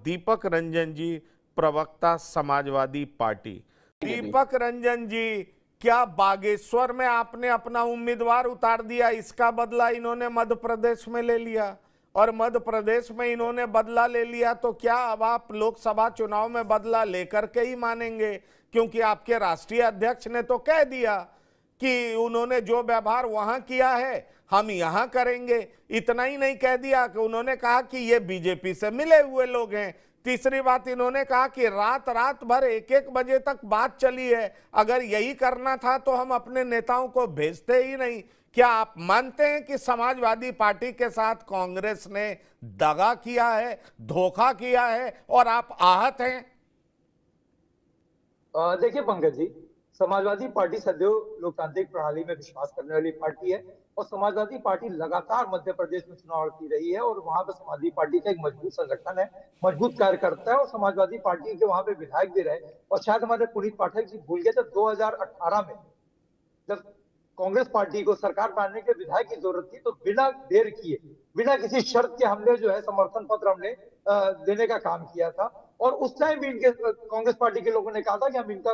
दीपक रंजन जी, प्रवक्ता समाजवादी पार्टी। दीपक रंजन जी, क्या बागेश्वर में आपने अपना उम्मीदवार उतार दिया, इसका बदला इन्होंने मध्य प्रदेश में ले लिया, और मध्य प्रदेश में इन्होंने बदला ले लिया, तो क्या अब आप लोकसभा चुनाव में बदला लेकर के ही मानेंगे? क्योंकि आपके राष्ट्रीय अध्यक्ष ने तो कह दिया कि उन्होंने जो व्यवहार वहां किया है हम यहां करेंगे। इतना ही नहीं कह दिया कि उन्होंने कहा कि ये बीजेपी से मिले हुए लोग हैं। तीसरी बात, इन्होंने कहा कि रात रात भर एक एक बजे तक बात चली है, अगर यही करना था तो हम अपने नेताओं को भेजते ही नहीं। क्या आप मानते हैं कि समाजवादी पार्टी के साथ कांग्रेस ने दगा किया है, धोखा किया है, और आप आहत हैं? देखिए पंकज जी, समाजवादी पार्टी सदैव लोकतांत्रिक प्रणाली में विश्वास करने वाली पार्टी है और समाजवादी पार्टी लगातार मध्य प्रदेश में चुनाव लड़ती रही है और वहां पर समाजवादी पार्टी का एक मजबूत संगठन है, मजबूत कार्यकर्ता है और समाजवादी पार्टी के वहां पे विधायक भी रहे। और शायद हमारे पुनीत पाठक जी भूल गए, जब 2018 में जब कांग्रेस पार्टी को सरकार बनाने के विधायक की जरूरत थी तो बिना देर किए, बिना किसी शर्त के हमने जो है समर्थन पत्र हमने देने का काम किया था। और उस टाइम भी इनके कांग्रेस पार्टी के लोगों ने कहा था कि हम इनका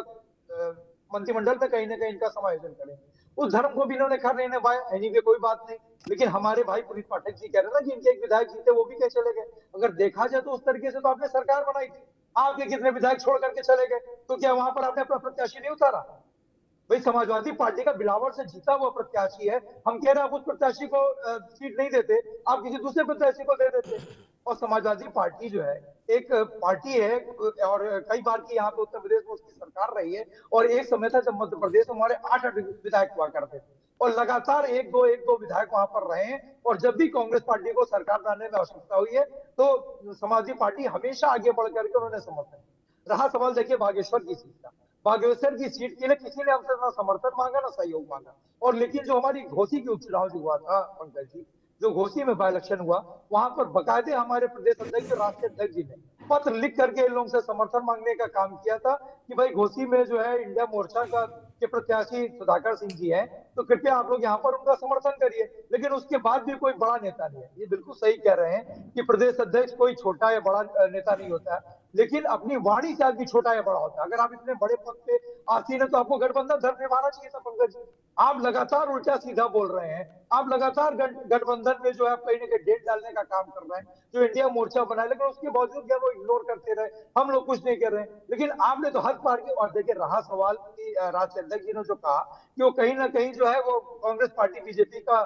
मंत्रिमंडल में कहीं ना कहीं इनका समायोजन करें। उस धर्म को भी इन्होंने खैर नहीं निभाया, एनी वे कोई बात नहीं। लेकिन हमारे भाई पुनीत पाठक जी कह रहे हैं ना कि इनके एक विधायक जीते, वो भी क्या चले गए। अगर देखा जाए तो उस तरीके से तो आपने सरकार बनाई थी, आपके कितने विधायक छोड़ करके चले गए, तो क्या वहां पर आपने अपना प्रत्याशी नहीं उतारा? भाई समाजवादी पार्टी का बिलावर से जीता हुआ प्रत्याशी है, हम कह रहे हैं आप उस प्रत्याशी को सीट नहीं देते, आप किसी दूसरे प्रत्याशी को दे देते। और समाजवादी पार्टी जो है एक पार्टी है और कई बार की यहाँ पे उत्तर प्रदेश में उसकी सरकार रही है। और एक समय था जब मध्य प्रदेश में हमारे 8 विधायक हुआ करते थे और लगातार एक दो विधायक वहां पर रहे हैं। और जब भी कांग्रेस पार्टी को सरकार बनाने में आवश्यकता हुई है तो समाजवादी पार्टी हमेशा आगे बढ़ करके उन्होंने समर्थन। रहा सवाल देखिए बागेश्वर की सीट का, बागेश्वर की सीट के लिए किसी ने हमसे ना समर्थन मांगा ना सहयोग मांगा। और लेकिन जो हमारी घोसी की उपचुनाव जो हुआ था पंकज जी, जो घोसी में बाय इलेक्शन हुआ, वहां पर बकायदे हमारे प्रदेश अध्यक्ष और राष्ट्रीय अध्यक्ष जी ने पत्र लिख करके इन लोगों से समर्थन मांगने का काम किया था कि भाई घोसी में जो है इंडिया मोर्चा का के प्रत्याशी सुधाकर सिंह जी हैं, तो कृपया आप लोग यहाँ पर उनका समर्थन करिए। लेकिन उसके बाद भी कोई बड़ा नेता नहीं है। ये बिल्कुल सही कह रहे हैं कि प्रदेश अध्यक्ष कोई छोटा या बड़ा नेता नहीं होता है, लेकिन अपनी वाणी से आदमी छोटा या बड़ा होता है। अगर आप इतने बड़े पद पे आसीन है तो आपको गठबंधन धर्म निभाना चाहिए था पंकज जी। आप लगातार उल्टा सीधा बोल रहे हैं, आप लगातार गठबंधन में जो है कहीं ना कहीं डेट डालने का काम कर रहे हैं, जो इंडिया मोर्चा बनाए, लेकिन उसके बावजूद क्या वो इग्नोर करते रहे, हम लोग कुछ नहीं कर रहे हैं। लेकिन आपने तो हद पार की। और देखिए रहा सवाल की राष्ट्रीय अध्यक्ष जी ने जो कहा कि वो कहीं ना कहीं जो है वो कांग्रेस पार्टी बीजेपी का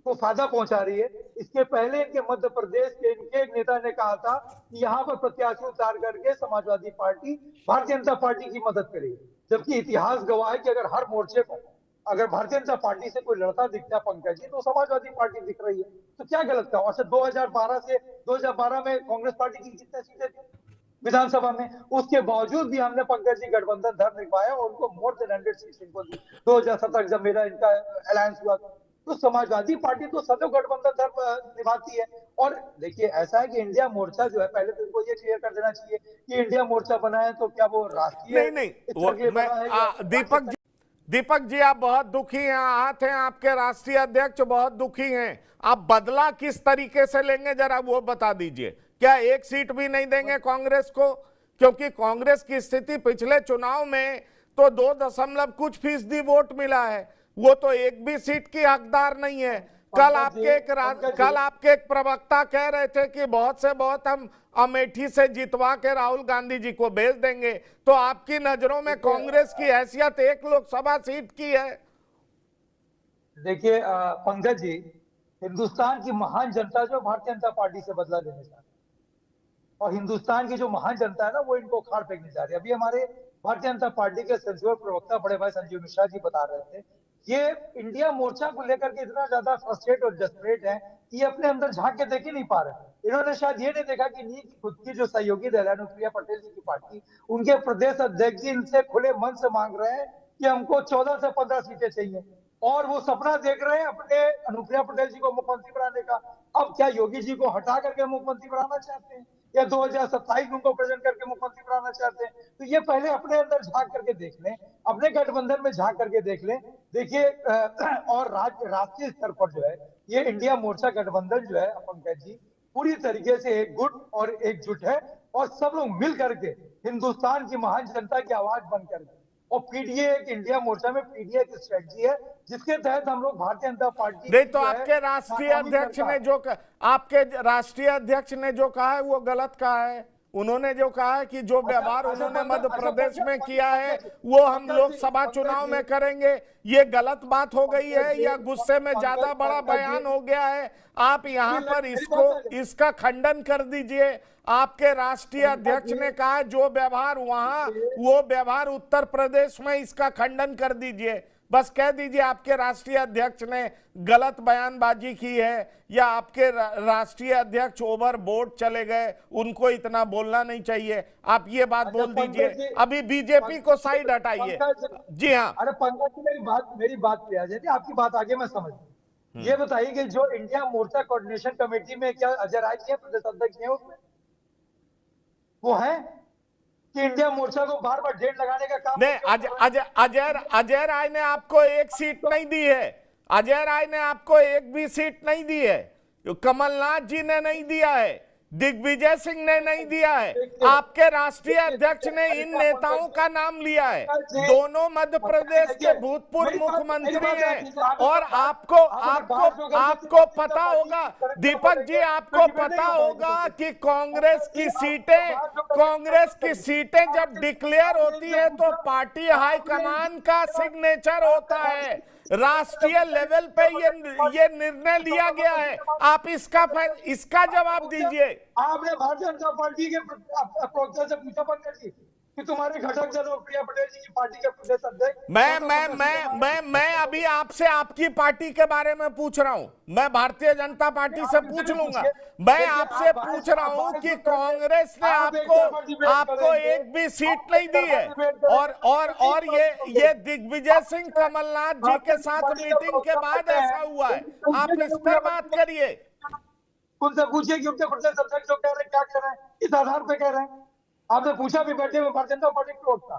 को फायदा पहुंचा रही है। इसके पहले इनके मध्य प्रदेश के इनके एक नेता ने कहा था कि यहाँ पर प्रत्याशी उतार करके समाजवादी पार्टी भारतीय जनता पार्टी की मदद करेगी, जबकि इतिहास गवाह है कि अगर हर मोर्चे पर अगर भारतीय जनता पार्टी से कोई लड़ता दिखता है पंकज जी, तो समाजवादी पार्टी दिख रही है। तो क्या गलत था? और 2012 से 2012 में कांग्रेस पार्टी की कितने सीटें थी विधानसभा में, उसके बावजूद भी हमने पंकज जी गठबंधन धर्म निभाया और उनको मोर देन 100 सीट इनको दी 2017 जब मेरा इनका अलायंस हुआ। तो समाजवादी पार्टी तो सदैव गठबंधन धर्म निभाती है। और देखिए ऐसा है कि इंडिया मोर्चा जो है, पहले तो इनको ये क्लियर कर देना चाहिए कि इंडिया मोर्चा बना है तो क्या वो राष्ट्रीय नहीं नहीं, स्तर के मैं बना है या दीपक जी, आप बहुत दुखी हैं, आहत हैं, आपके राष्ट्रीय अध्यक्ष बहुत दुखी हैं। आप बदला किस तरीके से लेंगे जरा वो बता दीजिए। क्या एक सीट भी नहीं देंगे कांग्रेस को? क्योंकि कांग्रेस की स्थिति पिछले चुनाव में तो 2 कुछ फीसदी वोट मिला है, वो तो एक भी सीट की हकदार नहीं है। कल आपके एक प्रवक्ता कह रहे थे कि बहुत से बहुत हम अमेठी से जितवा के राहुल गांधी जी को भेज देंगे। तो आपकी नजरों में कांग्रेस की हैसियत एक लोकसभा सीट की है? देखिए पंकज जी, हिंदुस्तान की महान जनता जो भारतीय जनता पार्टी से बदला लेने जा रही है और हिंदुस्तान की जो महान जनता है ना वो इनको उखाड़ फेंकने जा रही है। अभी हमारे भारतीय जनता पार्टी के संसदीय प्रवक्ता बड़े भाई संजीव मिश्रा जी बता रहे थे, ये इंडिया मोर्चा को लेकर के इतना ज्यादा फ्रस्ट्रेट और डेस्परेट है कि ये अपने अंदर झांक के देख ही नहीं पा रहे। इन्होंने शायद ये नहीं देखा कि इन्हीं की खुद की जो सहयोगी दल है अनुप्रिया पटेल जी की पार्टी, उनके प्रदेश अध्यक्ष जी इनसे खुले मन से मांग रहे हैं कि हमको 14 से 15 सीटें चाहिए और वो सपना देख रहे हैं अपने अनुप्रिया पटेल जी को मुख्यमंत्री बनाने का। अब क्या योगी जी को हटा करके मुख्यमंत्री बनाना चाहते हैं या 2027 में उनको प्रेजेंट करके मुख्यमंत्री बनाना चाहते हैं? तो ये पहले अपने अंदर झांक करके देख लें, अपने गठबंधन में झांक करके देख लें। देखिए और राष्ट्रीय स्तर पर जो है ये इंडिया मोर्चा गठबंधन जो है पंकज जी, पूरी तरीके से एक गुट और एकजुट है और सब लोग मिल करके हिंदुस्तान की महान जनता की आवाज बन करके, और पीडीए एक इंडिया मोर्चा में पीडीए की स्ट्रेटजी है जिसके तहत हम लोग भारतीय जनता पार्टी नहीं तो जो है आपके राष्ट्रीय नाकामी अध्यक्ष करता ने है। आपके राष्ट्रीय अध्यक्ष ने जो कहा है वो गलत कहा है। उन्होंने जो कहा है कि जो व्यवहार उन्होंने मध्य प्रदेश में किया है वो हम लोकसभा चुनाव में करेंगे, ये गलत बात हो गई है या गुस्से में ज्यादा बड़ा बयान हो गया है? आप यहाँ पर इसका खंडन कर दीजिए। आपके राष्ट्रीय अध्यक्ष ने कहा है जो व्यवहार वहां वो व्यवहार उत्तर प्रदेश में, इसका खंडन कर दीजिए। बस कह दीजिए आपके राष्ट्रीय अध्यक्ष ने गलत बयानबाजी की है या आपके राष्ट्रीय अध्यक्ष ओवरबोर्ड चले गए, उनको इतना बोलना नहीं चाहिए। आप ये बात बोल दीजिए, अभी बीजेपी को साइड हटाइए। जी हाँ। अरे पंकज जी, मेरी बात पे आ जाती है, आपकी बात आगे मैं समझ। ये बताइए कि जो इंडिया मोर्चा कोऑर्डिनेशन कमेटी में क्या अजय राय जी प्रदेश अध्यक्ष है उसमें? वो है कि इंडिया मोर्चा को बार बार डेट लगाने का काम नहीं, अजय राय ने आपको एक सीट नहीं दी है। अजय राय ने आपको एक भी सीट नहीं दी है। कमलनाथ जी ने नहीं दिया है, दिग्विजय सिंह ने नहीं दिया है, आपके राष्ट्रीय अध्यक्ष ने इन नेताओं का नाम लिया है। दोनों मध्य प्रदेश के भूतपूर्व मुख्यमंत्री हैं और आपको पता होगा, दीपक जी, आपको पता होगा कि कांग्रेस की सीटें जब डिक्लेयर होती है तो पार्टी हाईकमान का सिग्नेचर होता है। राष्ट्रीय लेवल पे ये निर्णय लिया गया है। आप इसका जवाब दीजिए। आपने भारतीय जनता पार्टी के प्रवक्ता से पूछा पंकज जी कि तुम्हारे घटक दल प्रिया पटेल जी की पार्टी के प्रदेश अध्यक्ष। मैं अभी आपसे आपकी पार्टी के बारे में पूछ रहा हूं। मैं भारतीय जनता पार्टी से पूछ लूंगा। मैं आपसे पूछ रहा हूं कि कांग्रेस ने आपको एक भी सीट नहीं दी है और ये दिग्विजय सिंह कमलनाथ जी के साथ मीटिंग के बाद ऐसा हुआ है। आप इस पर बात करिए। उनसे पूछिए कि उनके प्रदेश अध्यक्ष जो कह रहे हैं क्या कह रहे हैं, इस आधार पर कह रहे हैं। आपने पूछा भी बैठे हुए भारतीय जनता पार्टी के प्रवक्ता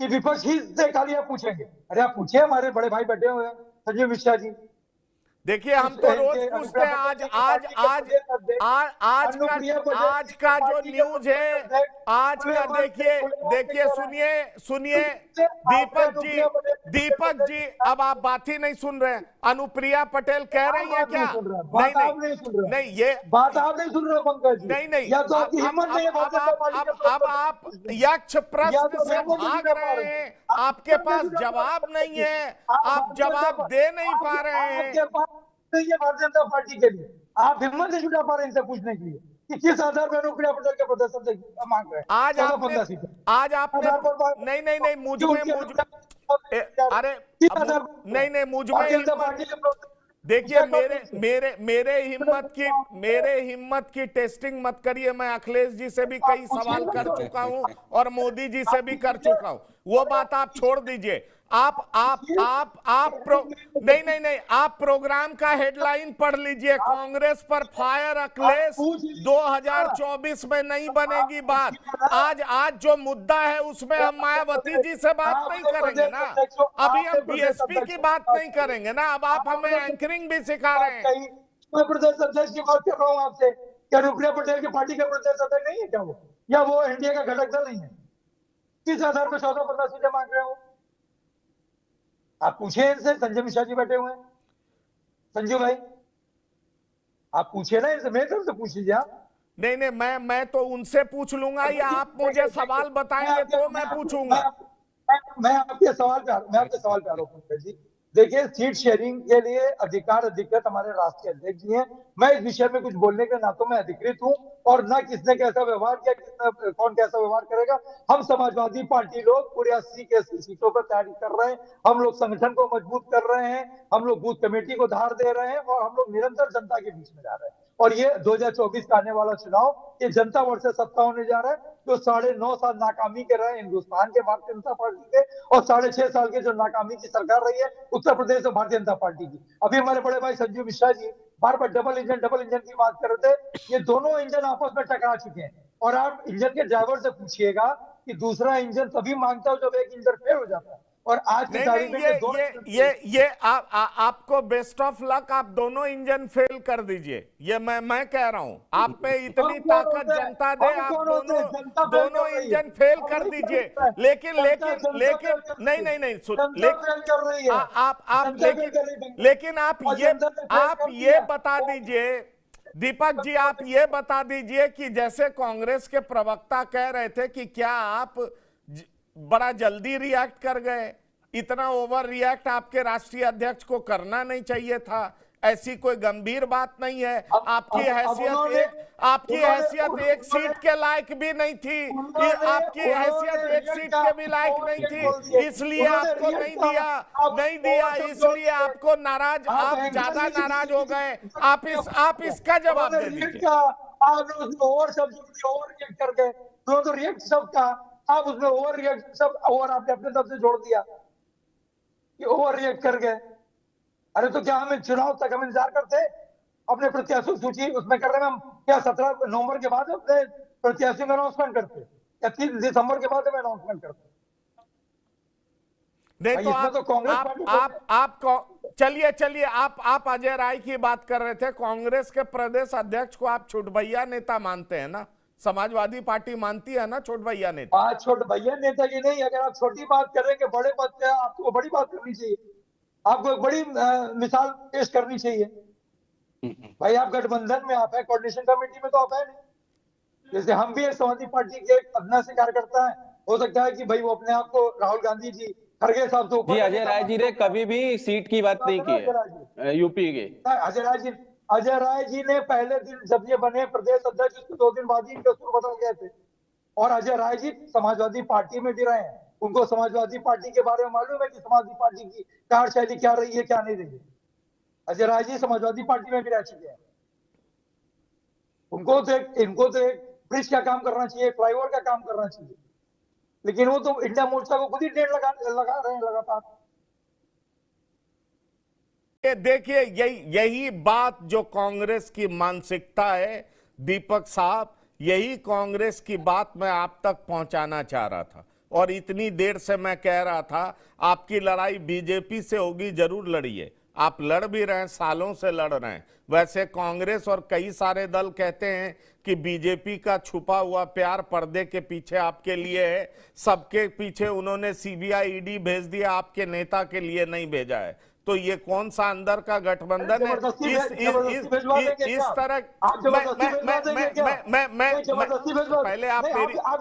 कि विपक्ष ही से खाली आप पूछेंगे? अरे आप पूछिए, हमारे बड़े भाई बैठे हुए हैं संजीव मिश्रा जी। देखिए हम तो रोज पूछते हैं। आज का जो न्यूज है, आज का देखिए सुनिए दीपक जी, अब आप बात ही नहीं सुन रहे हैं। अनुप्रिया पटेल कह रही है क्या? नहीं, ये बात आप नहीं सुन रहे पंकज जी। नहीं, या तो आपकी हिम्मत नहीं है। अब आप यक्ष प्रश्न से भाग रहे हैं। आपके पास जवाब नहीं है, आप जवाब दे नहीं पा रहे हैं। भारतीय जनता पार्टी के लिए आप हिम्मत नहीं जुटा पा रहे हैं इनसे पूछने के लिए कि किस आधार पर अनुप्रिया पटेल के प्रदेश अध्यक्ष मांग रहे हैं। आज आपने नहीं मुझ में अरे नहीं मुझ में देखिए, मेरे हिम्मत की टेस्टिंग मत करिए। मैं अखिलेश जी से भी कई सवाल कर चुका हूं और मोदी जी से भी कर चुका हूं। वो बात आप छोड़ दीजिए। नहीं, आप प्रोग्राम का हेडलाइन पढ़ लीजिए। कांग्रेस पर फायर अखिलेश, 2024 में नहीं बनेगी बात। आज जो मुद्दा है उसमें हम मायावती जी से बात नहीं करेंगे ना। अभी हम बीएसपी की बात नहीं करेंगे ना। अब आप हमें एंकरिंग भी सिखा रहे हैं। मैं प्रदेश अध्यक्ष की बात कर रहा हूँ आपसे। क्या अनुप्रिया पटेल की पार्टी का प्रदेश अध्यक्ष नहीं है क्या वो? या वो एनडीए का घटक दल नहीं है? किस आधार पर 14-15 सीटें मांग रहे हो? आप पूछिए इनसे। संजय मिश्रा जी बैठे हुए हैं। संजू भाई आप पूछिए ना इनसे, मेरे तरफ से पूछ लीजिए आप। नहीं, मैं तो उनसे पूछ लूंगा या आप मुझे सवाल बताएंगे तो मैं पूछूंगा। मैं आपके सवाल पे आ रहा हूँ जी। देखिए, सीट शेयरिंग के लिए अधिकृत हमारे राष्ट्रीय अध्यक्ष जी हैं। मैं इस विषय में कुछ बोलने के नातों में अधिकृत हूं और ना किसने कैसा व्यवहार किया, कौन कैसा व्यवहार करेगा। हम समाजवादी पार्टी लोग पूरे 80 के 80 सीटों पर तैयारी कर रहे हैं। हम लोग संगठन को मजबूत कर रहे हैं, हम लोग बूथ कमेटी को धार दे रहे हैं और हम लोग निरंतर जनता के बीच में जा रहे हैं। और ये 2024 का आने वाला चुनाव ये जनता वर्सेस सत्ता होने जा रहा है। जो 9.5 साल नाकामी के रहे हिंदुस्तान के भारतीय जनता पार्टी के और 6.5 साल के जो नाकामी की सरकार रही है उत्तर प्रदेश और भारतीय जनता पार्टी की। अभी हमारे बड़े भाई संजीव मिश्रा जी बार बार डबल इंजन की बात कर रहे थे। ये दोनों इंजन आपस में टकरा चुके हैं और आप इंजन के ड्राइवर से पूछिएगा कि दूसरा इंजन तभी मांगता है जब एक इंजन फेल हो जाता है और आज की नहीं तारीख नहीं, में ये दोनों ये आपको बेस्ट ऑफ लक, आप दोनों इंजन फेल कर दीजिए, ये मैं कह रहा हूं, आप पे इतनी हम कौन ताकत होते हैं? जनता दे, हम आप कौन होते हैं? दोनों जनता फेल दोनों कर रही है। इंजन फेल हम कर नहीं दीजिए। कर रहे हैं। लेकिन जनता लेकिन फेल लेकिन कर नहीं रही नहीं है। नहीं सुन, जनता फेल कर रही है। आप जनता फेल कर रही है, लेकिन लेकिन आप और जनता ने फेल कर ये दिया। बता दीजिए दीपक जी, आप ये बता दीजिए कि जैसे कांग्रेस के प्रवक्ता कह रहे थे कि क्या आप बड़ा जल्दी रिएक्ट कर गए, इतना ओवर रिएक्ट आपके राष्ट्रीय अध्यक्ष को करना नहीं चाहिए था, ऐसी कोई गंभीर बात नहीं है। आपकी हैसियत एक सीट के लायक भी नहीं थी, आपकी हैसियत एक सीट के भी लायक नहीं थी, इसलिए आपको नहीं दिया, इसलिए आपको नाराज, आप ज्यादा नाराज हो गए। आप इसका जवाब दे दीजिए। आप ओवर शब्द ओवर रिएक्ट कर गए, तो रिएक्ट शब्द का आप उसमें ओवर रिएक्ट सब ओवर आपने अपने तरफ से जोड़ दिया कि ओवर रिएक्ट कर गए। अरे तो क्या हमें चुनाव तक हम इंतजार करते अपने प्रत्याशी सूची उसमें कर रहे हैं हम? क्या 17 नवंबर के बाद अपने प्रत्याशियों का अनाउंसमेंट करते या 30 दिसंबर के बाद हम अनाउंसमेंट करते? नहीं तो कांग्रेस चलिए आप अजय राय की बात कर रहे थे, कांग्रेस के प्रदेश अध्यक्ष को आप छोट भैया नेता मानते हैं ना? समाजवादी पार्टी मानती है ना छोट भैया नेता? आज छोट भैया नेता की नहीं, अगर आप छोटी बात करेंगे बड़े बात पे आपको बड़ी बात करनी चाहिए, आपको एक बड़ी मिसाल पेश करनी चाहिए। भाई आप गठबंधन में आप है, कोऑर्डिनेशन कमेटी में तो आप है नहीं। जैसे हम भी एक समाजवादी पार्टी के अपना से कार्यकर्ता है, हो सकता है कि भाई वो अपने आप को राहुल गांधी जी, खड़गे साहब से जी अजय राय जी ने कभी भी सीट की बात नहीं की है यूपी के। अजय राय जी ने पहले दिन जब ये बने प्रदेश अध्यक्ष, उसके 2 दिन बाद ही इनके सुर बदल गए थे। और अजय राय जी समाजवादी पार्टी में भी रहे हैं, उनको समाजवादी पार्टी के बारे में मालूम है कि समाजवादी पार्टी की कार्यशैली क्या रही है क्या नहीं रही है। अजय राय जी समाजवादी पार्टी में भी रह चुके हैं। इनको तो एक ब्रिज का काम करना चाहिए, फ्लाईओवर का काम करना चाहिए, लेकिन वो तो इंडिया मोर्चा को खुद ही डेढ़ लगा रहे हैं लगातार। देखिए यही बात जो कांग्रेस की मानसिकता है दीपक साहब, यही कांग्रेस की बात मैं आप तक पहुंचाना चाह रहा था। और इतनी देर से मैं कह रहा था आपकी लड़ाई बीजेपी से होगी, जरूर लड़िए, आप लड़ भी रहे हैं, सालों से लड़ रहे हैं। वैसे कांग्रेस और कई सारे दल कहते हैं कि बीजेपी का छुपा हुआ प्यार पर्दे के पीछे आपके लिए है, सबके पीछे उन्होंने सीबीआई ईडी भेज दिया, आपके नेता के लिए नहीं भेजा है। तो ये कौन सा अंदर का गठबंधन है? इस तरह पहले आप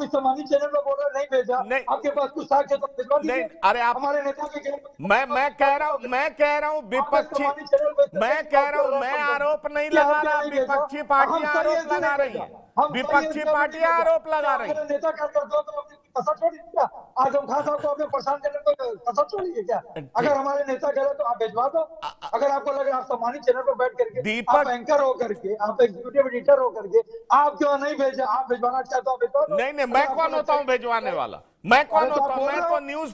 सम्मानित चैनल में बोल रहे नहीं भेजा, आपके पास कुछ साक्ष्य तो भिजवा दीजिए। नहीं, अरे आप हमारे नेता के मैं कह रहा हूँ विपक्षी, मैं आरोप नहीं लगा रहा, विपक्षी पार्टियां आरोप लगा रही है, विपक्षी पार्टियां आरोप लगा रही है। नेता कार्यकर्ता तो कसर छोड़ी क्या? आजम खान साहब को आपने परेशान करने को कसर छोड़ी है क्या? अगर हमारे नेता कह रहे तो आप भिजवा दो। अगर आपको लगे आप सम्मानित चैनल पर बैठ करके, आप एंकर हो करके, आप एग्जीक्यूटिव एडिटर हो करके, आप क्यों नहीं भेजे? आप भिजवाना चाहते हो भिजवा दो। नहीं, मैं कौन होता हूँ भेजवाने वाला? मैं कौन होता हूँ? मैं तो न्यूज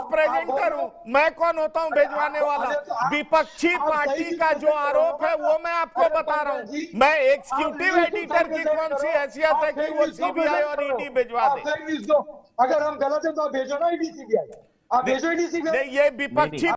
प्रेजेंटर हूँ, मैं कौन होता हूँ भेजवाने वाला? विपक्षी पार्टी का जो आरोप है वो मैं आपको बता रहा हूँ। मैं एग्जीक्यूटिव एडिटर की कौन सी हैसियत है कि वो सीबीआई और ईडी भेजवा दे? अगर हम गलत है तो आप भेजो ना ईडी सीबीआई, आप भेजो ईडी सीबीआई। नहीं, ये विपक्षी